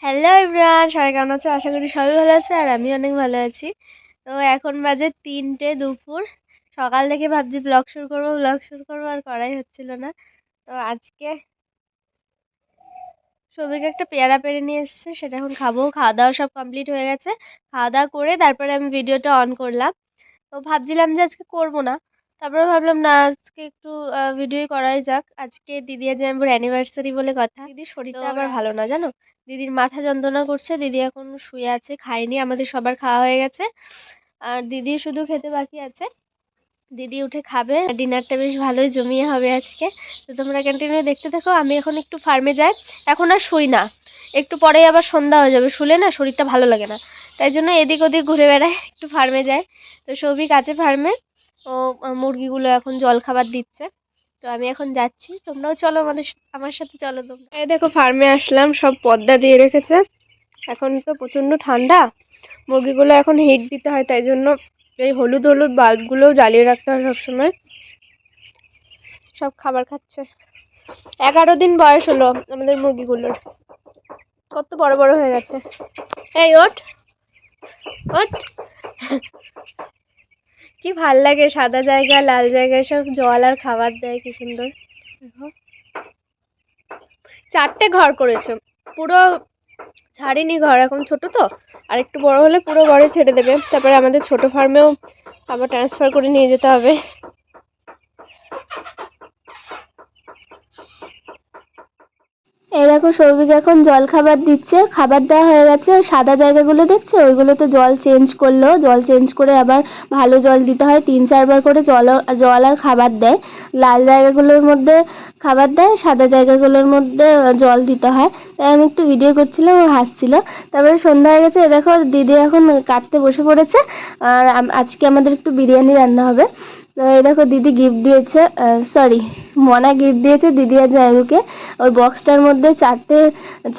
Hello everyone, সবাই কেমন আছো? আশা করি সবাই ভালো আছে আর আমি অনেক ভালো আছি। তো এখন বাজে 3টে দুপুর। সকাল থেকে ভাবছি ব্লগ শুরু করবো আর করাই হচ্ছিল না। তো আজকে সবিকে একটা পেয়ারা পেড়ে নিয়ে এসেছে, সেটা এখন খাবো। খাওয়া দাওয়া সব কমপ্লিট হয়ে গেছে। খাওয়া দাওয়া করে তারপরে আমি ভিডিওটা অন করলাম। তো ভাবছিলাম যে আজকে করবো না, তারপরে ভাবলাম না, আজকে একটু ভিডিও করাই যাক। আজকে দিদি আজ আমার অ্যানিভার্সারি বলে কথা। দিদির শরীরটা আবার ভালো না, জানো। দিদির মাথা যন্ত্রণা করছে, দিদি এখন শুয়ে আছে, খায়নি। আমাদের সবার খাওয়া হয়ে গেছে আর দিদি শুধু খেতে বাকি আছে। দিদি উঠে খাবে, ডিনারটা বেশ ভালোই জমিয়ে হবে আজকে। তো তোমরা কন্টিনিউ দেখতে থাকো। আমি এখন একটু ফার্মে যাই, এখন আর শুই না, একটু পরেই আবার সন্ধ্যা হয়ে যাবে, শুলে না শরীরটা ভালো লাগে না। তাই জন্য এদিক ওদিক ঘুরে বেড়ায়, একটু ফার্মে যায়। তো সৌভিক আছে ফার্মে, ও মুরগিগুলো এখন জল খাবার দিচ্ছে। তো আমি এখন যাচ্ছি, তোমরাও চলো আমার সাথে চলো তোমরা। এই দেখো ফার্মে আসলাম, সব পর্দা দিয়ে রেখেছে। এখন তো প্রচন্ড ঠান্ডা, মুরগিগুলো এখন হিট দিতে হয়, তাই জন্য এই হলুদ হলুদ বাল্বগুলোও জ্বালিয়ে রাখতে হয় সবসময়। সব খাবার খাচ্ছে। 11 দিন বয়স হলো আমাদের মুরগিগুলোর, কত বড় বড় হয়ে গেছে। এই ওঠ ওঠ। কি ভাল লাগে, সাদা জায়গা লাল জায়গায় সব জল আর খাবার দেয়, কি সুন্দর। 4টে ঘর করেছে, পুরো ছাড়িনি ঘর, এখন ছোট তো। আর একটু বড় হলে পুরো ঘরে ছেড়ে দেবে, তারপরে আমাদের ছোট ফার্মেও আবার ট্রান্সফার করে নিয়ে যেতে হবে। এই দেখো সৌভিক এখন জল খাবার দিচ্ছে, খাবার দেওয়া হয়ে গেছে। সাদা জায়গাগুলো দেখছো, ওইগুলো তো জল চেঞ্জ করলো, জল চেঞ্জ করে আবার ভালো জল দিতে হয়, 3-4 বার করে জল আর খাবার দেয়। লাল জায়গাগুলোর মধ্যে খাবার দেয়, সাদা জায়গাগুলোর মধ্যে জল দিতে হয়। তাই আমি একটু ভিডিও করছিলাম, ও হাসছিল। তারপরে সন্ধ্যা হয়ে গেছে, দেখো দিদি এখন কাটতে বসে পড়েছে। আর আজকে আমাদের একটু বিরিয়ানি রান্না হবে। তো এই দেখো দিদি গিফট দিয়েছে, সরি মনা গিফট দিয়েছে দিদি আর জায়ুকে। ওই বক্সটার মধ্যে 4টে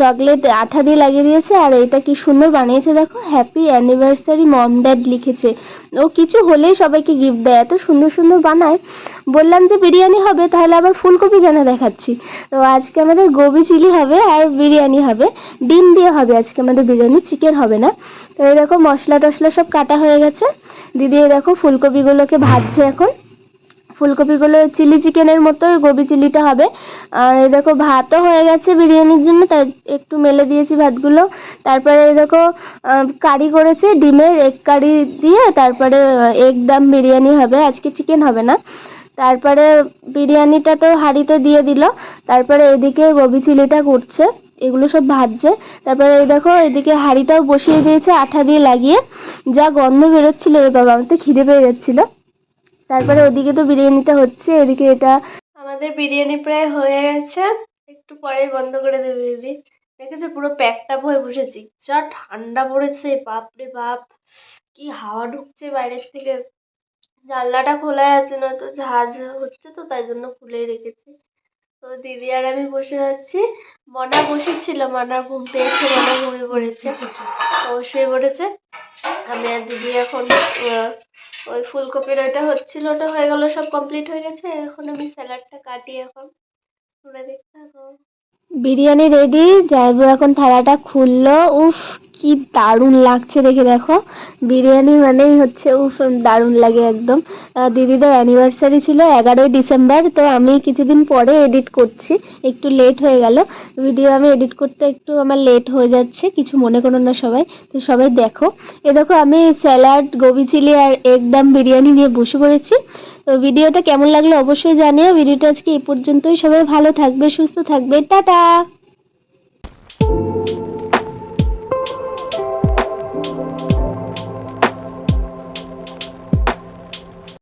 চকলেট আঠা দিয়ে লাগিয়ে দিয়েছে, আর এটা কি সুন্দর বানিয়েছে দেখো, হ্যাপি অ্যানিভার্সারি মম ড্যাড লিখেছে। ও কিছু হলেই সবাইকে গিফট দেয়, এত সুন্দর সুন্দর বানায়। বললাম যে বিরিয়ানি হবে, তাহলে আবার ফুলকপি কেন দেখাচ্ছি। তো আজকে আমাদের গোবি চিলি হবে আর বিরিয়ানি হবে, ডিম দিয়ে হবে আজকে আমাদের বিরিয়ানি, চিকেন হবে না। তো এই দেখো মশলা টশলা সব কাটা হয়ে গেছে। দিদি দেখো ফুলকপিগুলোকে ভাজছে এখন। ফুলকপিগুলো চিলি চিকেনের মতোই গোবি চিলিটা হবে। আর এই দেখো ভাতও হয়ে গেছে বিরিয়ানির জন্য, তাই একটু মেলে দিয়েছি ভাতগুলো। তারপরে এই দেখো কারি করেছে, ডিমের এগ কারি দিয়ে, তারপরে এগ দম বিরিয়ানি হবে, আজকে চিকেন হবে না। তারপরে বিরিয়ানিটা তো হাঁড়িতে দিয়ে দিল, তারপরে এদিকে গোবি চিলিটা করছে, এগুলো সব ভাজছে। তারপরে এই দেখো এদিকে হাঁড়িটাও বসিয়ে দিয়েছে আঠা দিয়ে লাগিয়ে। যা গন্ধ বেরোচ্ছিল রে বাবা, আমার তো খিদে পেয়ে যাচ্ছিল। তারপরে ওদিকে তো বিরিয়ানিটা হচ্ছে, এদিকে এটা আমাদের বিরিয়ানি প্রায় হয়ে গেছে, একটু পরেই বন্ধ করে দেবে দিদি। দেখেছো পুরো প্যাকটা হয়ে বসেছি, যা ঠান্ডা পড়েছে বাপরে বাপ, কি হাওয়া ঢুকছে বাইরের থেকে। জানলাটা খোলাই আছে, নয়তো ঝাঁঝ হচ্ছে, তো তাই জন্য খুলেই রেখেছি। তো দিদি আর আমি বসে আছি। মনা বসেছিল, মনার ঘুম পেয়েছে, মনা ঘুমিয়ে পড়েছে, তো শুয়ে পড়েছে। আমি আর দিদি এখন ওই ফুলকপির ওইটা হচ্ছিল, ওটা হয়ে গেল, সব কমপ্লিট হয়ে গেছে। এখন আমি স্যালাডটা কাটি, এখন তোমরা দেখতে থাকো। বিরিয়ানি রেডি, যাইবো এখন থালাটা খুললো। উফ কি দারুণ লাগছে দেখে, দেখো বিরিয়ানি মানেই হচ্ছে উফ, দারুণ লাগে একদম। দিদিদের অ্যানিভার্সারি ছিল 11ই ডিসেম্বর, তো আমি কিছুদিন পরে এডিট করছি, একটু লেট হয়ে গেল ভিডিও। আমি এডিট করতে একটু আমার লেট হয়ে যাচ্ছে, কিছু মনে করো না সবাই। তো সবাই দেখো, এ দেখো আমি স্যালাড গোবি চিলি আর একদম বিরিয়ানি নিয়ে বসে পড়েছি। তো ভিডিওটা কেমন লাগলো অবশ্যই জানিও। ভিডিওটা আজকে এই পর্যন্তই, সবাই ভালো থাকবে, সুস্থ থাকবে, টাটা।